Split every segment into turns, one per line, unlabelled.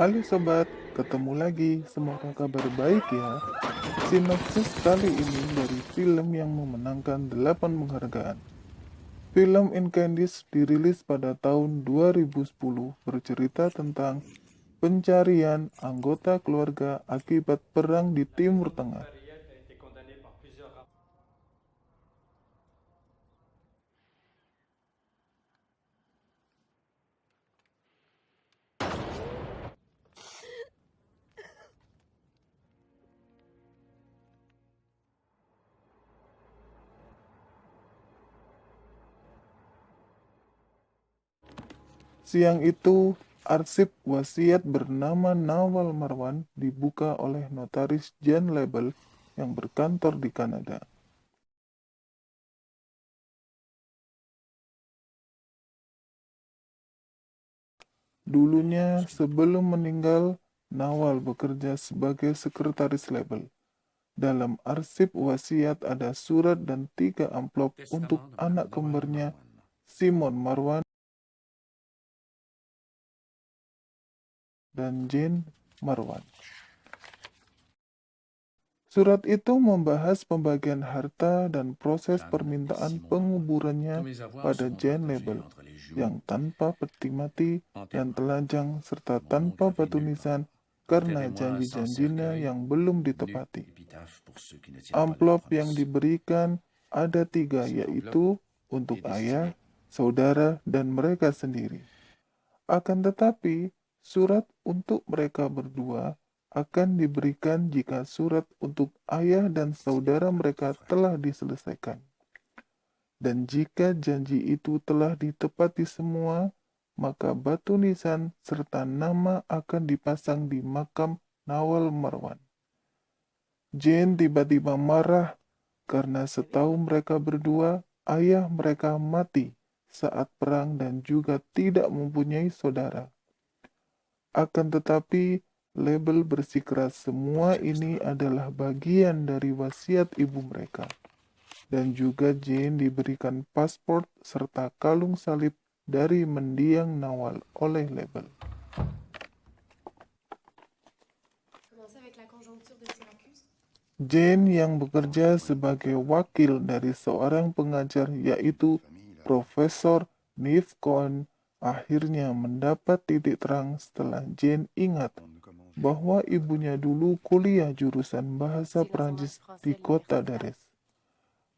Halo sobat, ketemu lagi. Semoga kabar baik ya. Sinopsis kali ini dari film yang memenangkan 8 penghargaan. Film Incandescence dirilis pada tahun 2010 bercerita tentang pencarian anggota keluarga akibat perang di Timur Tengah. Siang itu, arsip wasiat bernama Nawal Marwan dibuka oleh notaris Jan Lebel yang berkantor di Kanada. Dulunya, sebelum meninggal, Nawal bekerja sebagai sekretaris label. Dalam arsip wasiat ada surat dan 3 amplop untuk
Testament de
anak
Noël
kembarnya
Marwan.
Simon Marwan dan Jane Marwan. Surat itu membahas pembagian harta dan proses
Jeanne et
permintaan
Simon
penguburannya
Tous mes avoirs
pada
seront
Jane
partagés
Label
entre les Joux,
yang tanpa peti mati dan
enterre-moi.
telanjang serta
Mon nom
tanpa
gravé
batu
nulle
nisan
part.
karena
Enterrez-moi sans
janji-janjinya
cercueil,
yang belum
nu
ditepati.
épitaphe pour ceux qui ne tiennent pas leurs
Amplop yang
promesses.
diberikan ada 3,
Cette
yaitu
enveloppe
untuk
est
ayah,
destinée
saudara, dan mereka sendiri. Akan tetapi, surat untuk mereka berdua akan diberikan jika surat untuk ayah dan saudara mereka telah diselesaikan. Dan jika janji itu telah ditepati semua, maka batu nisan serta nama akan dipasang di makam Nawal Marwan. Jane tiba-tiba marah karena setahu mereka berdua, ayah mereka mati saat perang dan juga tidak mempunyai saudara. Akan tetapi, label bersikeras semua ini adalah bagian dari wasiat ibu mereka. Dan juga Jane diberikan paspor serta kalung salib dari mendiang Nawal oleh label. Jane yang bekerja sebagai wakil dari seorang pengajar yaitu Profesor Neve Cohen akhirnya mendapat titik terang setelah Jane ingat bahwa ibunya dulu kuliah jurusan bahasa Prancis di kota Dares.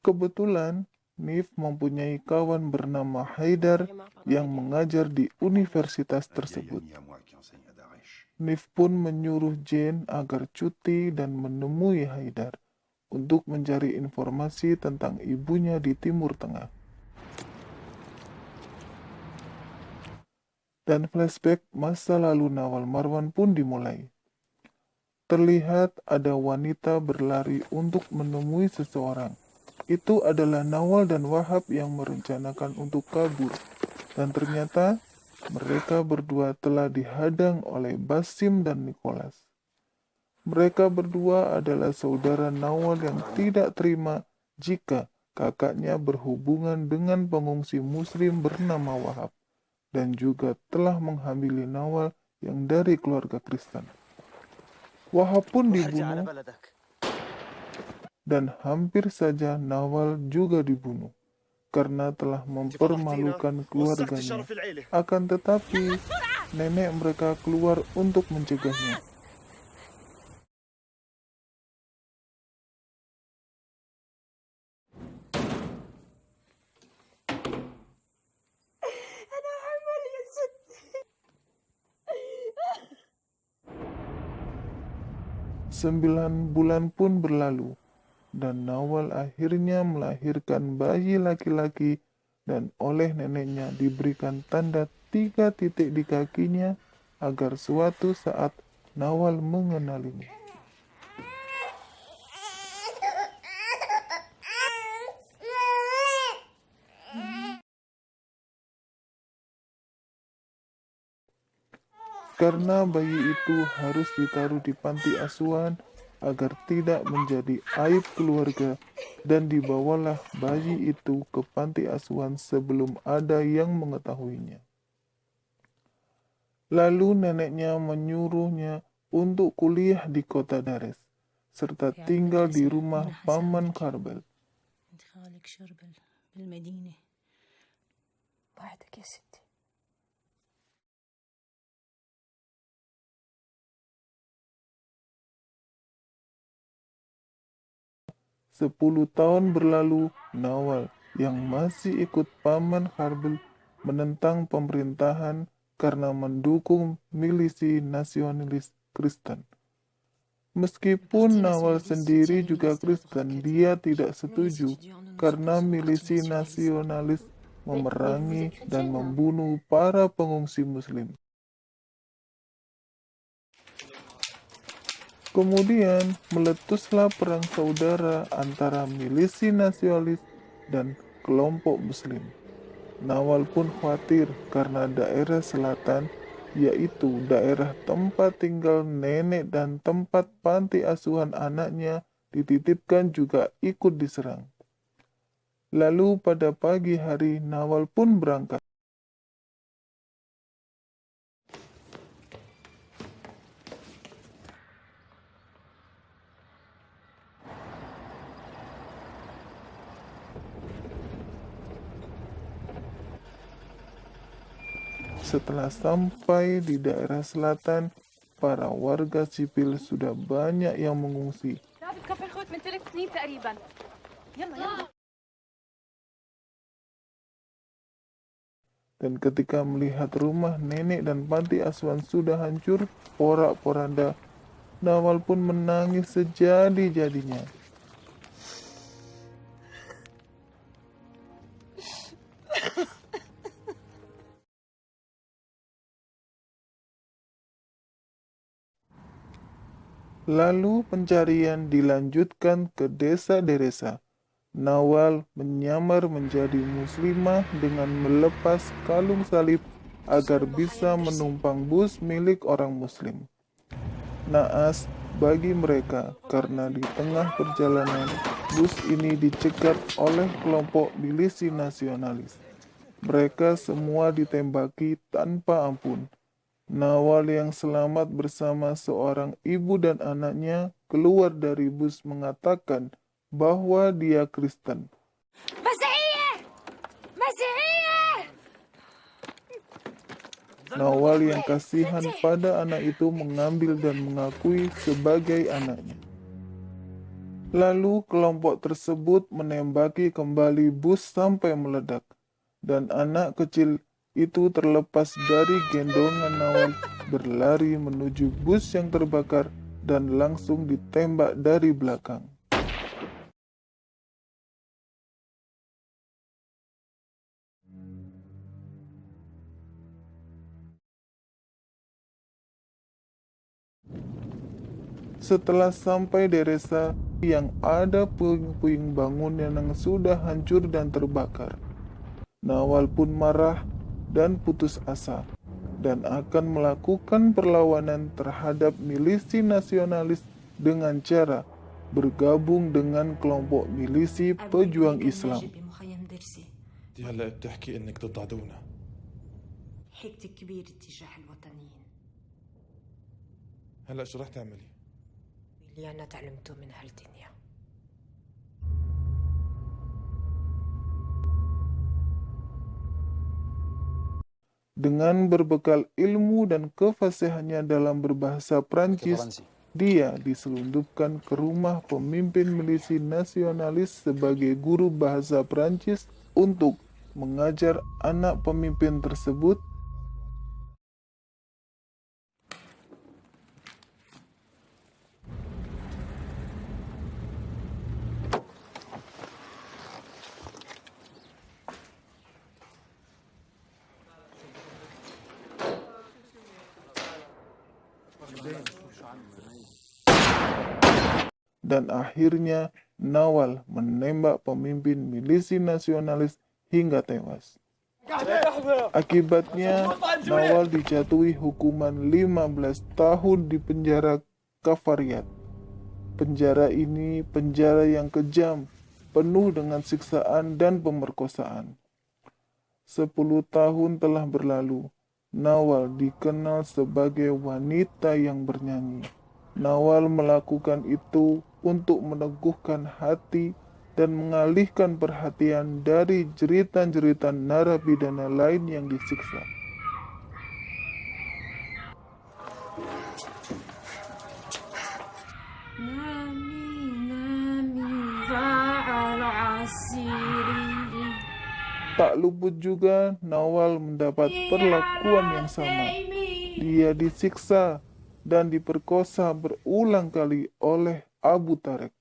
Kebetulan, Neve mempunyai kawan bernama Haidar yang mengajar di universitas tersebut. Neve pun menyuruh Jane agar cuti dan menemui Haidar untuk mencari informasi tentang ibunya di Timur Tengah. Dan flashback masa lalu Nawal Marwan pun dimulai. Terlihat ada wanita berlari untuk menemui seseorang. Itu adalah Nawal dan Wahab yang merencanakan untuk kabur. Dan ternyata mereka berdua telah dihadang oleh Basim dan Nicholas. Mereka berdua adalah saudara Nawal yang tidak terima jika kakaknya berhubungan dengan pengungsi muslim bernama Wahab dan juga telah menghamili Nawal yang dari keluarga Kristen. Wahab pun dibunuh dan hampir saja Nawal juga dibunuh karena telah mempermalukan keluarganya. Akan tetapi, nenek mereka keluar untuk mencegahnya. Sembilan bulan pun berlalu, dan Nawal akhirnya melahirkan bayi laki-laki dan oleh neneknya diberikan tanda 3 titik di kakinya agar suatu saat Nawal mengenalinya. Karena bayi itu harus ditaruh di panti asuhan agar tidak menjadi aib keluarga, dan dibawalah bayi itu ke panti asuhan sebelum ada yang mengetahuinya. Lalu neneknya menyuruhnya untuk kuliah di kota Dares, serta tinggal di rumah paman Karbel. Sepuluh tahun berlalu, Nawal yang masih ikut paman Karbel menentang pemerintahan karena mendukung milisi nasionalis Kristen. Meskipun Nawal sendiri juga Kristen, dia tidak setuju karena milisi nasionalis memerangi dan membunuh para pengungsi Muslim. Kemudian meletuslah perang saudara antara milisi nasionalis dan kelompok Muslim. Nawal pun khawatir karena daerah selatan, yaitu daerah tempat tinggal nenek dan tempat panti asuhan anaknya dititipkan juga ikut diserang. Lalu pada pagi hari Nawal pun berangkat. Setelah sampai di daerah selatan, para warga sipil sudah banyak yang mengungsi. Dan ketika melihat rumah nenek dan panti asuhan sudah hancur porak-poranda, Nawal pun menangis sejadi-jadinya. Lalu pencarian dilanjutkan ke desa-desa. Nawal menyamar menjadi muslimah dengan melepas kalung salib agar bisa menumpang bus milik orang muslim. Naas bagi mereka karena di tengah perjalanan bus ini dicegat oleh kelompok milisi nasionalis. Mereka semua ditembaki tanpa ampun. Nawal yang selamat bersama seorang ibu dan anaknya keluar dari bus mengatakan bahwa dia Kristen. Nawal yang kasihan pada anak itu mengambil dan mengakui sebagai anaknya. Lalu kelompok tersebut menembaki kembali bus sampai meledak, dan anak kecil itu terlepas dari gendongan Nawal, berlari menuju bus yang terbakar dan langsung ditembak dari belakang. Setelah sampai di desa yang ada puing-puing bangunan yang sudah hancur dan terbakar, Nawal pun marah dan putus asa, dan akan melakukan perlawanan terhadap milisi nasionalis dengan cara bergabung dengan kelompok milisi pejuang Islam.
هلا بتحكي انك ضد عدونا.
حقد كبير اتجاه الوطنيين.
هلا شو رح تعملي؟
اللي أنا تعلمته من هالدنيا.
Dengan berbekal ilmu dan kefasihannya dalam berbahasa Prancis, dia diselundupkan ke rumah pemimpin milisi nasionalis sebagai guru bahasa Prancis untuk mengajar anak pemimpin tersebut. Dan akhirnya Nawal menembak pemimpin milisi nasionalis hingga tewas. Akibatnya, Nawal dijatuhi hukuman 15 tahun di penjara Kafariat. Penjara ini penjara yang kejam, penuh dengan siksaan dan pemerkosaan. 10 tahun telah berlalu. Nawal dikenal sebagai wanita yang bernyanyi. Nawal melakukan itu untuk meneguhkan hati dan mengalihkan perhatian dari jeritan-jeritan narapidana lain yang disiksa. Tak luput juga Nawal mendapat perlakuan yang sama. Dia disiksa dan diperkosa berulang kali oleh Abu Tarek.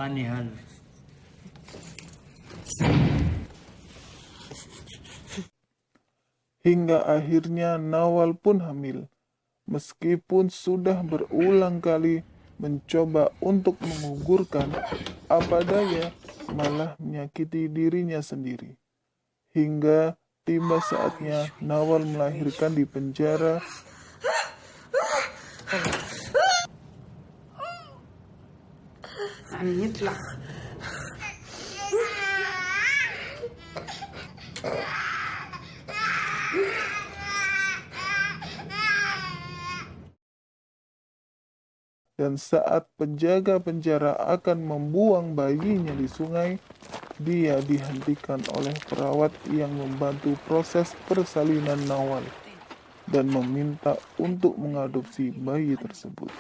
غني هل
Hingga akhirnya Nawal pun hamil. Meskipun sudah berulang kali mencoba untuk menggugurkan, apa daya malah menyakiti dirinya sendiri. Hingga tiba saatnya Nawal melahirkan di penjara. Dan saat penjaga penjara akan membuang bayinya di sungai, dia dihentikan oleh perawat yang membantu proses persalinan Nawal dan meminta untuk mengadopsi bayi tersebut.